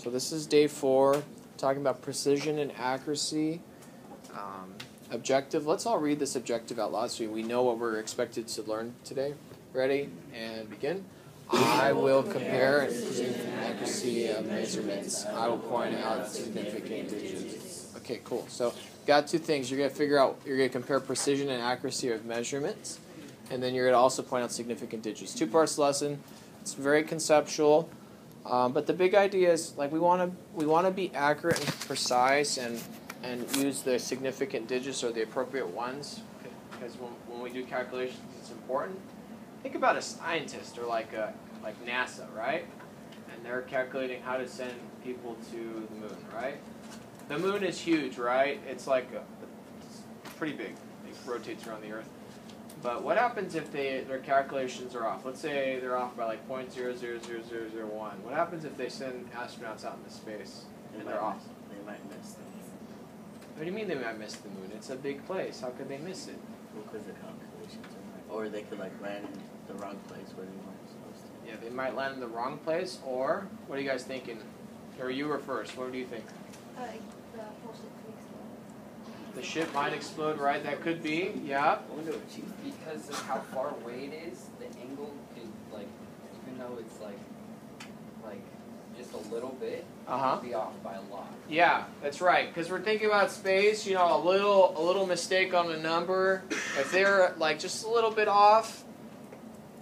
So this is day 4, talking about precision and accuracy. Objective. Let's all read this objective out loud so we know what we're expected to learn today. Ready? And begin. I will compare precision and accuracy of measurements. I will point out significant digits. Okay, cool. So got 2 things. You're going to figure out, you're going to compare precision and accuracy of measurements. And then you're going to also point out significant digits. 2 parts lesson. It's very conceptual. But the big idea is like we want to be accurate and precise and use the significant digits or the appropriate ones, because when we do calculations it's important. Think about a scientist or like NASA, right? And they're calculating how to send people to the moon, right? The moon is huge, right? It's like it's pretty big. It rotates around the Earth. But what happens if their calculations are off? Let's say they're off by like 0.000001. What happens if they send astronauts out into space and they're off? They might miss them. What do you mean they might miss the moon? It's a big place. How could they miss it? Well, because the calculations are right. Or they could like land in the wrong place where they weren't supposed to. Yeah, they might land in the wrong place, or what are you guys thinking? Or you were first. What do you think? The whole ship could explode. The ship might explode, right? That could be. Yeah. Because of how far away it is, the angle could, like, even though it's like just a little bit, be off by a lot. Yeah, that's right. Because we're thinking about space. You know, a little mistake on a number. If they're like just a little bit off,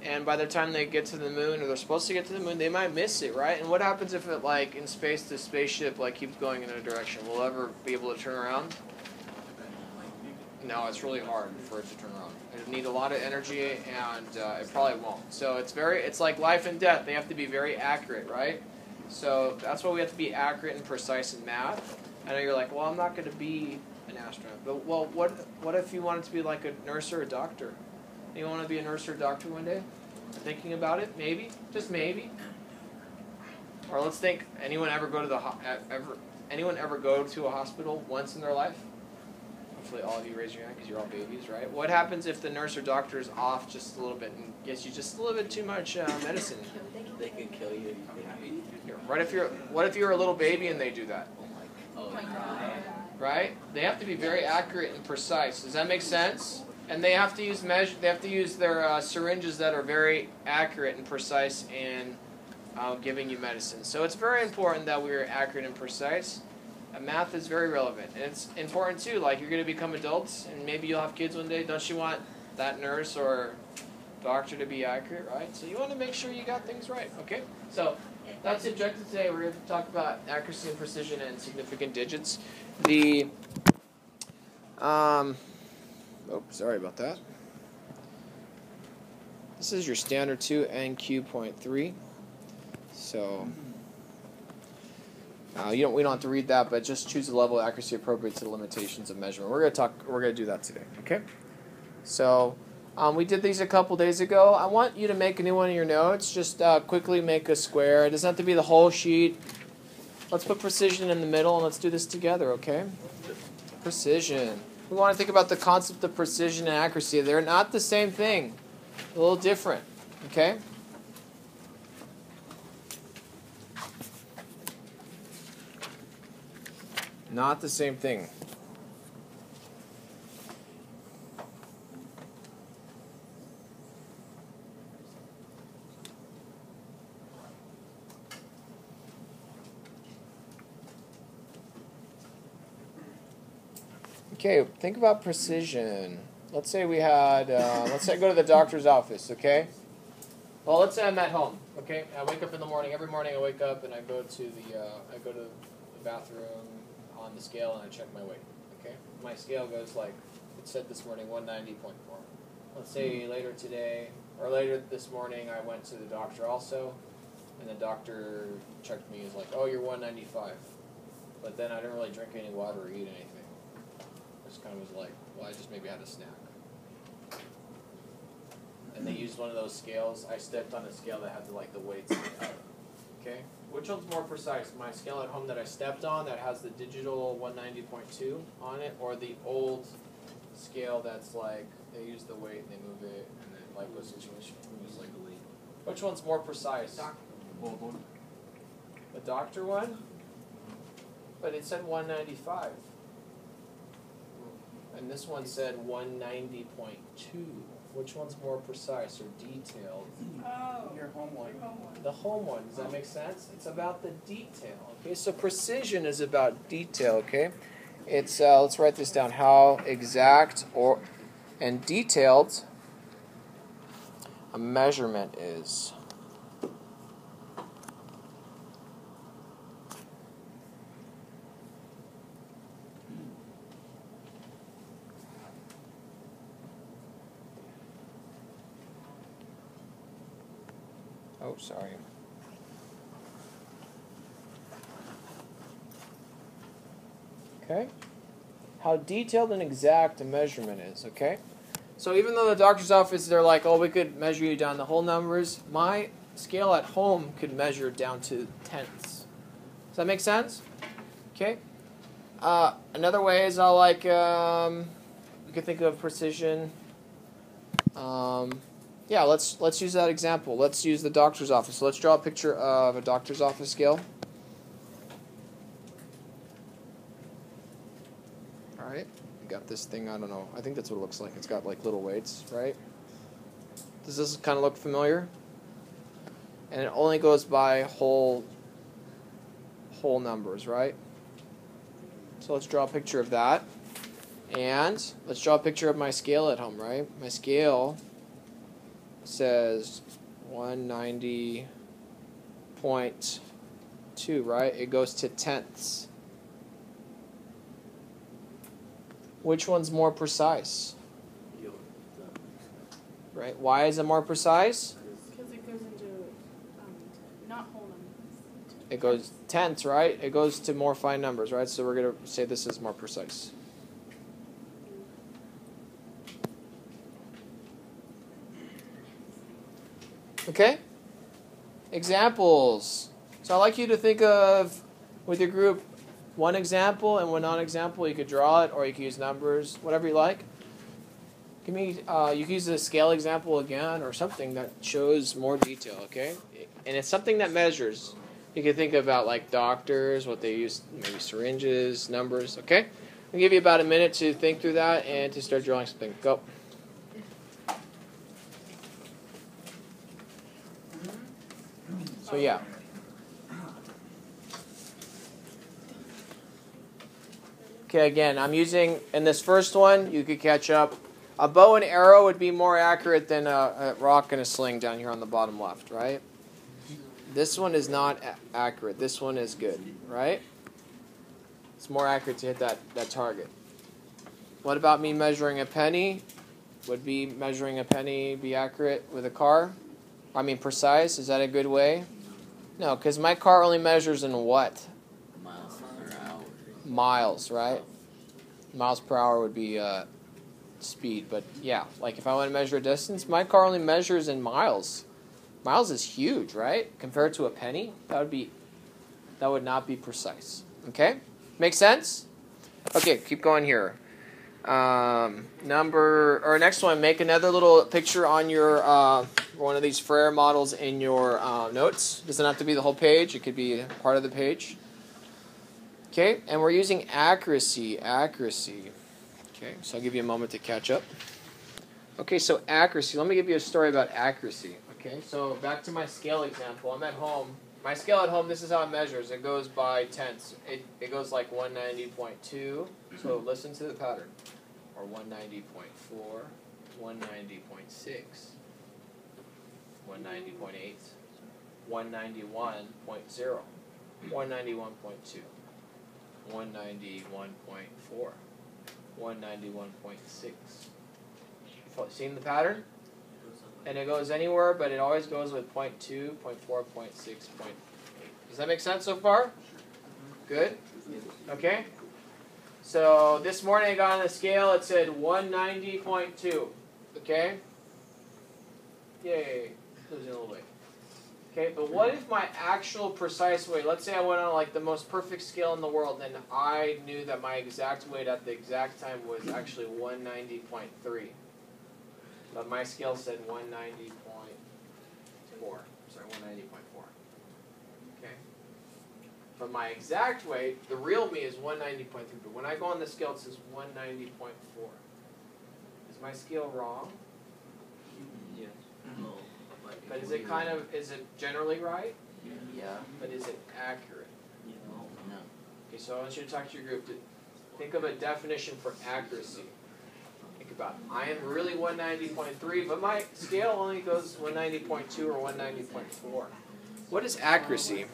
and by the time they get to the moon, or they're supposed to get to the moon, they might miss it, right? And what happens if it like in space the spaceship like keeps going in a direction? Will it ever be able to turn around? No, it's really hard for it to turn around. It need a lot of energy, and it probably won't. So it's like life and death. They have to be very accurate, right? So that's why we have to be accurate and precise in math. I know you're like, well, I'm not going to be an astronaut. But well, what if you wanted to be like a nurse or a doctor? You want to be a nurse or a doctor one day? Thinking about it, maybe, just maybe. Or let's think, anyone ever go to a hospital once in their life? Hopefully all of you raise your hand because you're all babies, right? What happens if the nurse or doctor is off just a little bit and gives you just a little bit too much medicine? They could kill you. What if you're a little baby and they do that? Oh my God. Right? They have to be very accurate and precise. Does that make sense? And they have to use their syringes that are very accurate and precise in giving you medicine. So it's very important that we're accurate and precise. Math is very relevant, and it's important too. Like you're going to become adults, and maybe you'll have kids one day. Don't you want that nurse or doctor to be accurate, right? So you want to make sure you got things right. Okay. So that's the objective today. We're going to talk about accuracy and precision and significant digits. Sorry about that. This is your standard 2 NQ.3. So. We don't have to read that, but just choose the level of accuracy appropriate to the limitations of measurement. We're going to do that today, okay? So, we did these a couple days ago. I want you to make a new one in your notes. Just quickly make a square. It doesn't have to be the whole sheet. Let's put precision in the middle, and let's do this together, okay? Precision. We want to think about the concept of precision and accuracy. They're not the same thing. A little different, okay? Not the same thing. Okay, think about precision. Let's say we had, let's say I go to the doctor's office, okay? Well, let's say I'm at home, okay? I wake up in the morning. Every morning I wake up and I go to the bathroom on the scale and I check my weight, okay? My scale goes like, it said this morning 190.4. Let's say later today, or later this morning, I went to the doctor also, and the doctor checked me, he's like, oh, you're 195. But then I didn't really drink any water or eat anything. I just kind of was like, well, I just maybe had a snack. And they used one of those scales. I stepped on a scale that had the weights. Okay? Which one's more precise? My scale at home that I stepped on that has the digital 190.2 on it, or the old scale that's like they use the weight and they move it and then like was like which one's more precise? Old one. The doctor one? But it said 195. And this one said 190.2. Which one's more precise or detailed? Oh. Your home one. The home one. Does that make sense? It's about the detail. Okay, so precision is about detail, okay? It's let's write this down. How exact and detailed a measurement is. Oh, sorry. Okay? How detailed and exact a measurement is, okay? So even though the doctor's office, they're like, oh, we could measure you down to whole numbers, my scale at home could measure down to tenths. Does that make sense? Okay? Another way is I'll like, we could think of precision. Yeah, let's use that example. Let's use the doctor's office. So let's draw a picture of a doctor's office scale. All right, we got this thing. I don't know. I think that's what it looks like. It's got like little weights, right? Does this kind of look familiar? And it only goes by whole numbers, right? So let's draw a picture of that. And let's draw a picture of my scale at home, right? My scale says 190.2, right? It goes to tenths. Which one's more precise? Right? Why is it more precise? Because it goes into not whole numbers. It goes tenths, right? It goes to more fine numbers, right? So we're going to say this is more precise. Okay? Examples. So I'd like you to think of, with your group, one example and one non-example. You could draw it or you could use numbers, whatever you like. Give me, you could use the scale example again or something that shows more detail, okay? And it's something that measures. You can think about like doctors, what they use, maybe syringes, numbers, okay? I'll give you about a minute to think through that and to start drawing something. Go. So yeah. Okay, again, I'm using, in this first one, you could catch up. A bow and arrow would be more accurate than a rock and a sling down here on the bottom left, right? This one is not accurate. This one is good, right? It's more accurate to hit that target. What about me measuring a penny? Would be measuring a penny be accurate with a car? I mean precise, is that a good way? No, because my car only measures in what? Miles per hour. Miles, right? Miles per hour would be speed, but yeah, like if I want to measure a distance, my car only measures in miles. Miles is huge, right? Compared to a penny, that would not be precise. Okay? Make sense? Okay, keep going here. Next one, make another little picture on your one of these Frere models in your notes. Doesn't have to be the whole page. It could be part of the page. Okay, and we're using accuracy. Okay, so I'll give you a moment to catch up. Okay, so accuracy. Let me give you a story about accuracy. Okay, so back to my scale example. I'm at home. My scale at home, this is how it measures. It goes by tenths. It goes like 190.2. So listen to the pattern. Or 190.4, 190.6, 190.8, 191.0, 191.2, 191.4, 191.6. Seen the pattern? And it goes anywhere, but it always goes with 0.2, 0.4, 0.6, 0.8. Does that make sense so far? Good? Okay? So this morning I got on the scale, it said 190.2. Okay? Yay. Losing a little weight. Okay, but what if my actual precise weight, let's say I went on like the most perfect scale in the world and I knew that my exact weight at the exact time was actually 190.3. But my scale said 190.4. Sorry, 190.4. Okay? But my exact weight, the real me, is 190.3. But when I go on the scale, it says 190.4. Is my scale wrong? Yes. No. But is it is it generally right? Yeah. But is it accurate? No. Okay, so I want you to talk to your group to think of a definition for accuracy. Think about it. I am really 190.3, but my scale only goes 190.2 or 190.4. What is accuracy?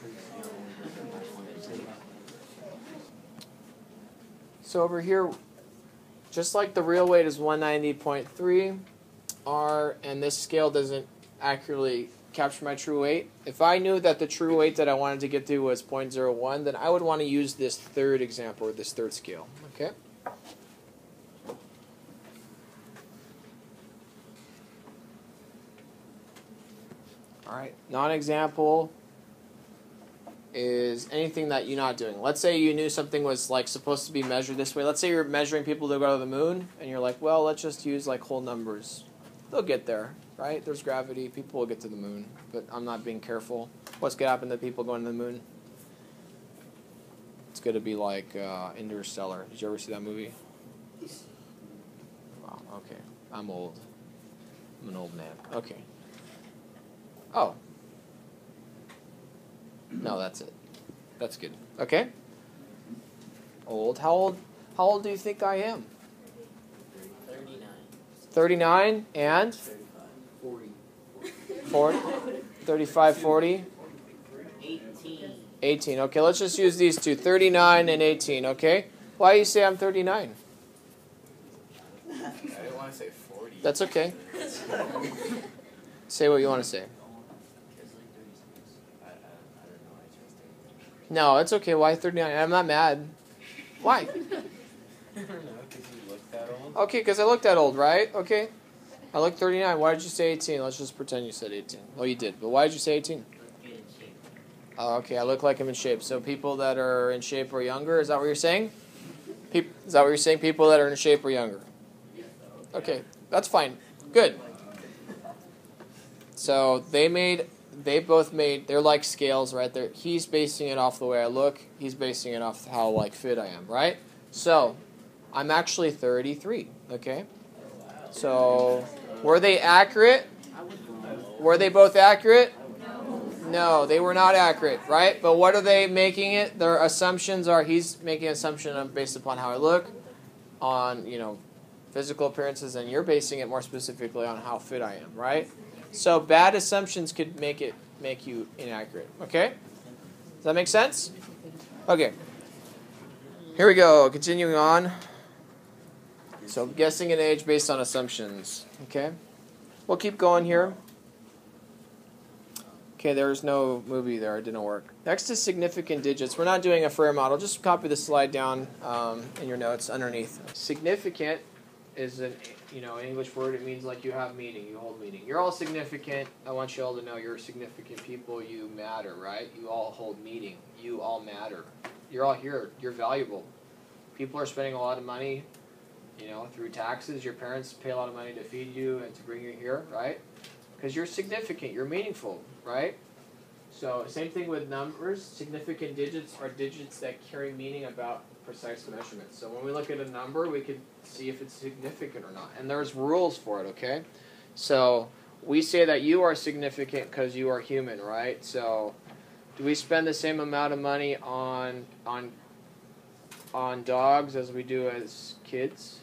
So over here, just like the real weight is 190.3, and this scale doesn't accurately capture my true weight. If I knew that the true weight that I wanted to get to was 0.01, then I would want to use this third example, or this third scale. Okay? All right, non-example is anything that you're not doing. Let's say you knew something was like supposed to be measured this way. Let's say you're measuring people to go to the moon, and you're like, well, let's just use like whole numbers. They'll get there, right? There's gravity. People will get to the moon, but I'm not being careful. What's going to happen to people going to the moon? It's going to be like Interstellar. Did you ever see that movie? Wow, okay. I'm old. I'm an old man. Okay. Oh. No, that's it. That's good. Okay? Old. How old do you think I am? 39. 39 and 40. 40? 35, 40? 18. 18. Okay, let's just use these two. 39 and 18, okay? Why do you say I'm 39? I didn't want to say 40. That's okay. Say what you want to say. No, it's okay. Why 39? I'm not mad. Why? I don't know, because you look that old. Okay, because I look that old, right? Okay. I look 39. Why did you say 18? Let's just pretend you said 18. Well, you did. But why did you say 18? Oh, okay, I look like I'm in shape. So people that are in shape are younger? Is that what you're saying? Is that what you're saying? People that are in shape are younger? Okay, that's fine. Good. So they both made, they're like scales, right? He's basing it off the way I look. He's basing it off how like fit I am, right? So I'm actually 33, okay? So were they accurate? Were they both accurate? No, they were not accurate, right? But what are they making it? Their assumptions are, he's making an assumption based upon how I look, on, physical appearances, and you're basing it more specifically on how fit I am, right? So bad assumptions could make you inaccurate, okay? Does that make sense? Okay. Here we go, continuing on. So guessing an age based on assumptions, okay? We'll keep going here. Okay, there's no movie there. It didn't work. Next is significant digits. We're not doing a Frere model. Just copy the slide down in your notes underneath. Significant is an English word. It means like you have meaning. You hold meaning. You're all significant. I want you all to know you're significant people. You matter, right? You all hold meaning. You all matter. You're all here. You're valuable. People are spending a lot of money, through taxes. Your parents pay a lot of money to feed you and to bring you here, right? Because you're significant. You're meaningful, right? So same thing with numbers. Significant digits are digits that carry meaning about precise measurements. So when we look at a number, we can see if it's significant or not. And there's rules for it, okay? So we say that you are significant because you are human, right? So do we spend the same amount of money on dogs as we do as kids?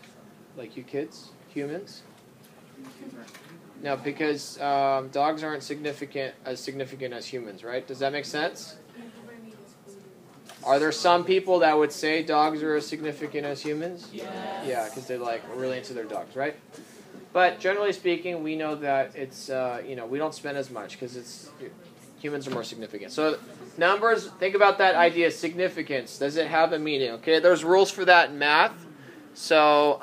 Like you kids? Humans? No, because dogs aren't as significant as humans, right? Does that make sense? Are there some people that would say dogs are as significant as humans? Yes. Yeah, because they're like really into their dogs, right? But generally speaking, we know that it's we don't spend as much because humans are more significant. So numbers, think about that idea, significance. Does it have a meaning? Okay, there's rules for that in math. So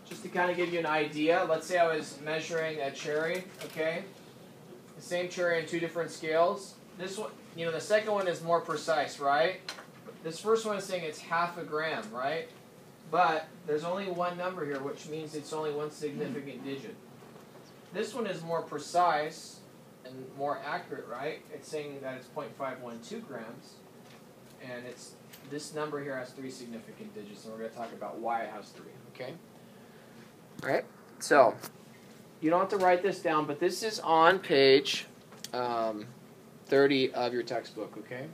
just to kind of give you an idea, let's say I was measuring a cherry, okay? The same cherry on two different scales. This one, the second one is more precise, right? This first one is saying it's half a gram, right? But there's only one number here, which means it's only one significant digit. This one is more precise, and more accurate, right? It's saying that it's 0.512 grams, and this number here has 3 significant digits, and we're going to talk about why it has 3, okay? All right, so you don't have to write this down, but this is on page 30 of your textbook, okay?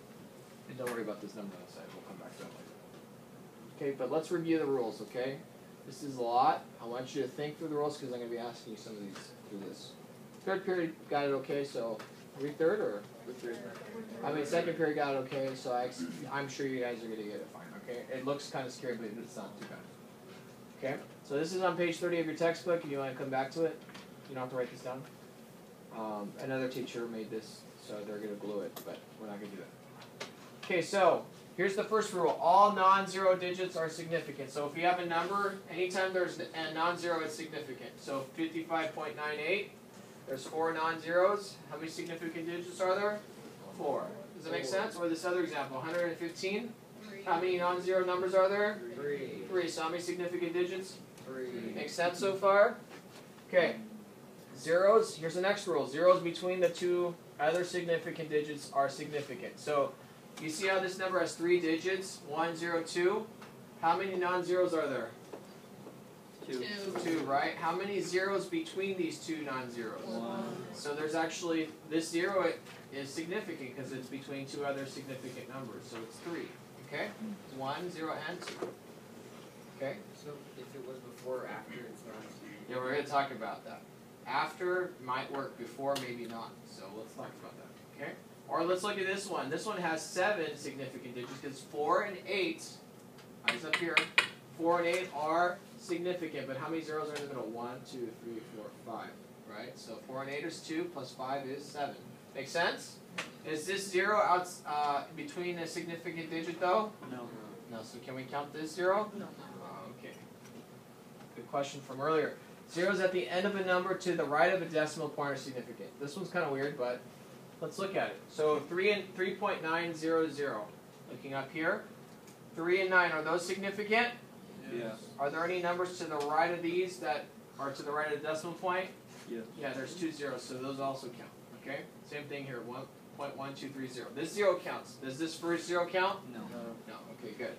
And don't worry about this number on the side. We'll come back to that later. Okay, but let's review the rules, okay? This is a lot. I want you to think through the rules because I'm going to be asking you some of these through this. Third period got it okay, so are we third or? Second period got it okay, so I'm sure you guys are going to get it fine, okay? It looks kind of scary, but it's not too bad. Okay, so this is on page 30 of your textbook. If you want to come back to it, you don't have to write this down. Another teacher made this, so they're going to glue it, but we're not going to do that. Okay, so here's the first rule. All non-zero digits are significant. So if you have a number, anytime there's a non-zero, it's significant. So 55.98, there's 4 non-zeros. How many significant digits are there? 4. Does that make sense? Or this other example, 115. How many non-zero numbers are there? 3. So how many significant digits? 3. Makes sense so far? Okay. Zeros, here's the next rule. Zeros between the 2 other significant digits are significant. So you see how this number has 3 digits? 1, 0, 2. How many non-zeros are there? 2, right? How many zeros between these 2 non-zeros? 1. So there's actually, this 0 is significant because it's between 2 other significant numbers. So it's 3. Okay? 1, 0, and 2. Okay? So if it was before or after, it's not. Yeah, we're going to talk about that. After might work, before maybe not. So let's talk about that. Okay? Or let's look at this one. This one has 7 significant digits because 4 and 8, eyes up here, 4 and 8 are significant. But how many zeros are in the middle? 1, 2, 3, 4, 5. Right? So 4 and 8 is 2, plus 5 is 7. Make sense? Is this 0 out between a significant digit though? No. No. So can we count this 0? No. Okay. Good question from earlier. Zeros at the end of a number to the right of a decimal point are significant. This one's kind of weird, but let's look at it. So 3.900. Looking up here. 3 and 9, are those significant? Yes. Are there any numbers to the right of these that are to the right of the decimal point? Yes. Yeah, there's 2 zeros, so those also count. Okay? Same thing here, 1.1230. This 0 counts. Does this first 0 count? No. No. Okay, good.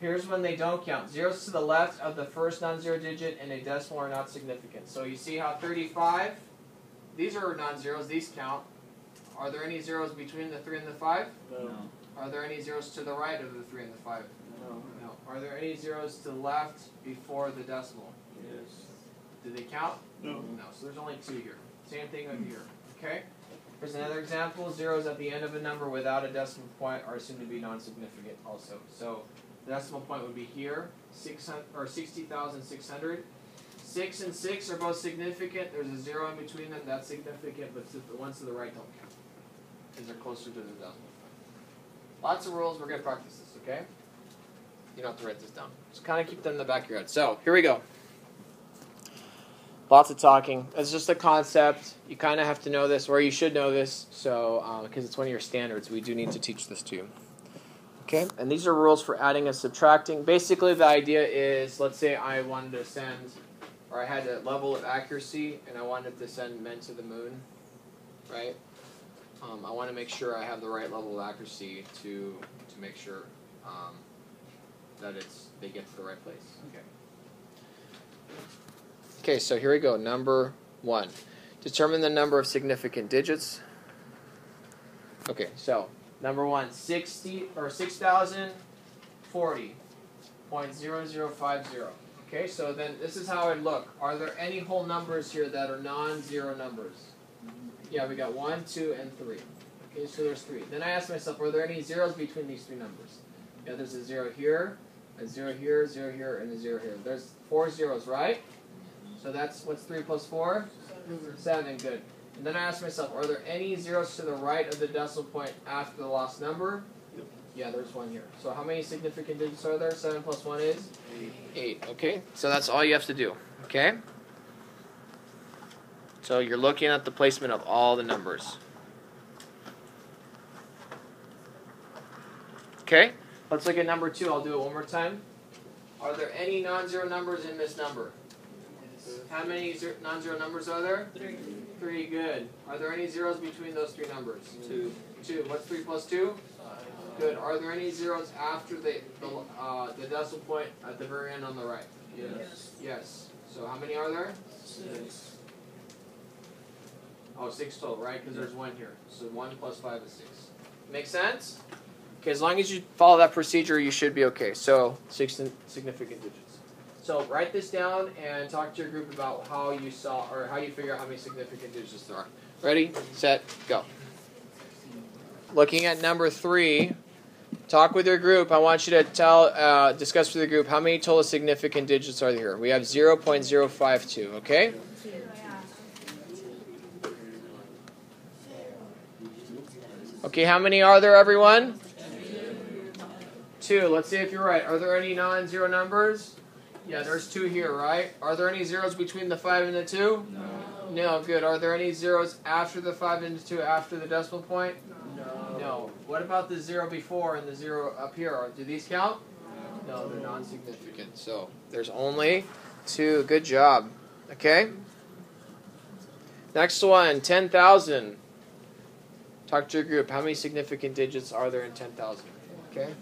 Here's when they don't count. Zeros to the left of the first non-zero digit and a decimal are not significant. So you see how 35, these are non-zeros, these count. Are there any zeros between the 3 and the 5? No. Are there any zeros to the right of the 3 and the 5? No. No. Are there any zeros to the left before the decimal? Yes. Do they count? No. No. So there's only 2 here. Same thing over here. Okay? Here's another example. Zeros at the end of a number without a decimal point are assumed to be non-significant also. So the decimal point would be here, 60,600. 6 and 6 are both significant. There's a 0 in between them. That's significant, but the ones to the right don't count because they're closer to the decimal point. Lots of rules. We're going to practice this, okay? You don't have to write this down. Just kind of keep them in the back of your head. So here we go. Lots of talking. It's just a concept. You kind of have to know this, or you should know this, so because it's one of your standards. We do need to teach this to you. Okay, and these are rules for adding and subtracting. Basically, the idea is, let's say I wanted to send, or I had a level of accuracy, and I wanted to send men to the moon, right? I want to make sure I have the right level of accuracy to make sure that they get to the right place. Okay. Okay, so here we go. Number 1. Determine the number of significant digits. Okay, so number 1, 6,040.0050. Okay, so then this is how it look. Are there any whole numbers here that are non-zero numbers? Yeah, we got 1, 2, and 3. Okay, so there's 3. Then I ask myself, are there any zeros between these 3 numbers? Yeah, there's a 0 here, a 0 here, 0 here, and a 0 here. There's 4 zeros, right? So that's, what's 3 plus 4? 7, good. And then I ask myself, are there any zeros to the right of the decimal point after the lost number? Yep. Yeah, there's 1 here. So how many significant digits are there? 7 plus 1 is? 8. Okay, so that's all you have to do. Okay? So you're looking at the placement of all the numbers. Okay? Let's look at number 2. I'll do it one more time. Are there any non-zero numbers in this number? How many non-zero numbers are there? 3. 3, good. Are there any zeros between those three numbers? 2. 2. What's 3 plus 2? 5. Good. Are there any zeros after the decimal point at the very end on the right? Yes. Yes. So how many are there? 6. Oh, 6 total, right? Because there's 1 here. So 1 plus 5 is 6. Make sense? Okay, as long as you follow that procedure, you should be okay. So 6 significant digits. So write this down and talk to your group about how you saw or how you figure out how many significant digits there are. Ready, set, go. Looking at number 3, talk with your group. I want you to discuss with your group how many total significant digits are there here. We have 0.052, okay? Okay, how many are there, everyone? 2. Let's see if you're right. Are there any non-zero numbers? Yeah, there's 2 here, right? Are there any zeros between the 5 and the 2? No. No, good. Are there any zeros after the 5 and the 2 after the decimal point? No. No. What about the 0 before and the 0 up here? Do these count? No, they're non-significant. So there's only 2. Good job. Okay? Next one, 10,000. Talk to your group. How many significant digits are there in 10,000? Okay?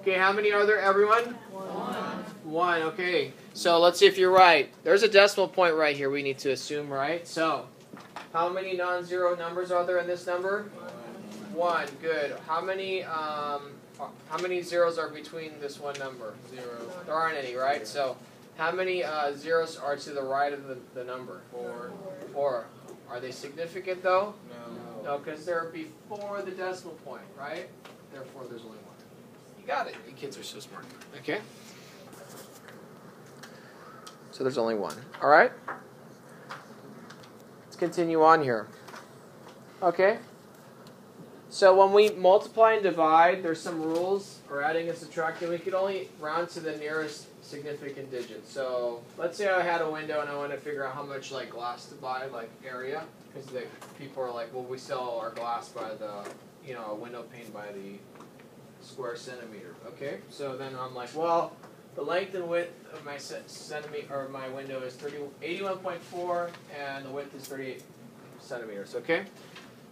Okay, how many are there, everyone? 1, okay. So let's see if you're right. There's a decimal point right here we need to assume, right? So, how many non-zero numbers are there in this number? 1, good. How many zeros are between this one number? 0. There aren't any, right? So, how many zeros are to the right of the number? 4. 4. Are they significant, though? No. No, because they're before the decimal point, right? Therefore, there's only 1. You got it. You kids are so smart. Okay? So there's only 1. All right? Let's continue on here. Okay? So when we multiply and divide, there's some rules for adding and subtracting. We could only round to the nearest significant digit. So let's say I had a window and I want to figure out how much like glass to buy, like area, because people are like, well, we sell our glass by the, a window pane by the square centimeter. Okay, so then I'm like, well, the length and width of my my window is 81.4, and the width is 38 centimeters. Okay,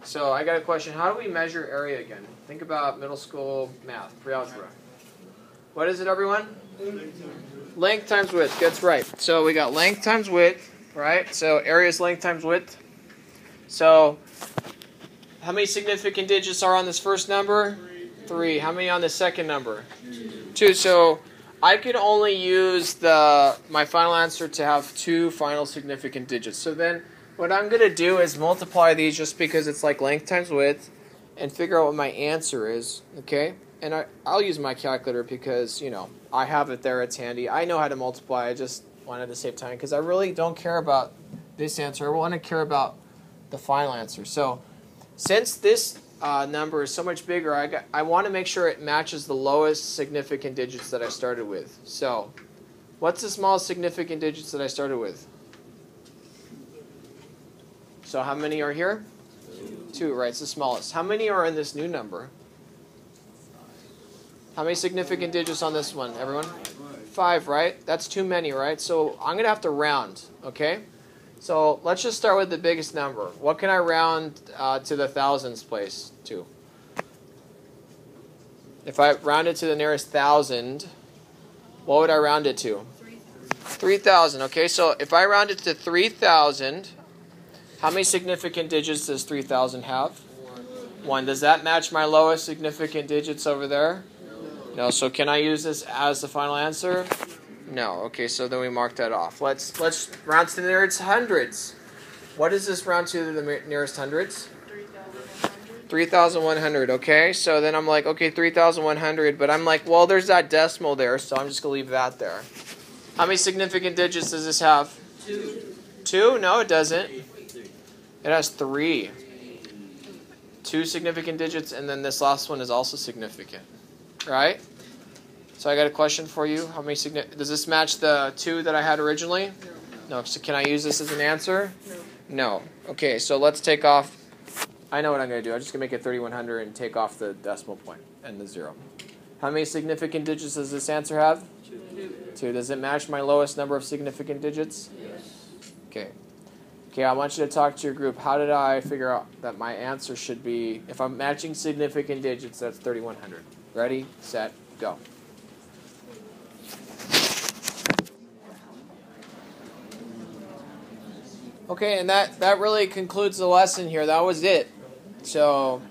so I got a question. How do we measure area again? Think about middle school math, pre-algebra. What is it, everyone? Length times width. That's right. So we got length times width, right? So area is length times width. So how many significant digits are on this first number? 3. How many on the second number? 2. So I could only use my final answer to have 2 final significant digits. So then what I'm going to do is multiply these just because it's like length times width and figure out what my answer is, okay? And I'll use my calculator because, I have it there. It's handy. I know how to multiply. I just wanted to save time because I really don't care about this answer. I want to care about the final answer. So since this number is so much bigger, I want to make sure it matches the lowest significant digits that I started with. So, what's the smallest significant digits that I started with? So how many are here? 2, right? It's the smallest. How many are in this new number? How many significant digits on this one, everyone? 5, right? That's too many, right? So I'm going to have to round, okay? So let's just start with the biggest number. What can I round to the thousands place to? If I round it to the nearest 1,000, what would I round it to? 3,000. Okay, so if I round it to 3,000, how many significant digits does 3,000 have? 1. Does that match my lowest significant digits over there? No. So can I use this as the final answer? No. Okay, so then we mark that off. Let's round to the nearest hundreds. What does this round to the nearest hundreds? 3,100. Okay, so then I'm like, okay, 3,100, but I'm like, well, there's that decimal there, so I'm just going to leave that there. How many significant digits does this have? 2. 2? No, it doesn't. It has 3. 2 significant digits, and then this last one is also significant. Right? So I got a question for you. How many does this match the 2 that I had originally? No. So can I use this as an answer? No. Okay, so let's take off. I know what I'm going to do. I'm just going to make it 3,100 and take off the decimal point and the 0. How many significant digits does this answer have? 2. Does it match my lowest number of significant digits? Yes. Okay. Okay, I want you to talk to your group. How did I figure out that my answer should be, if I'm matching significant digits, that's 3,100. Ready, set, go. Okay, and that really concludes the lesson here. That was it. So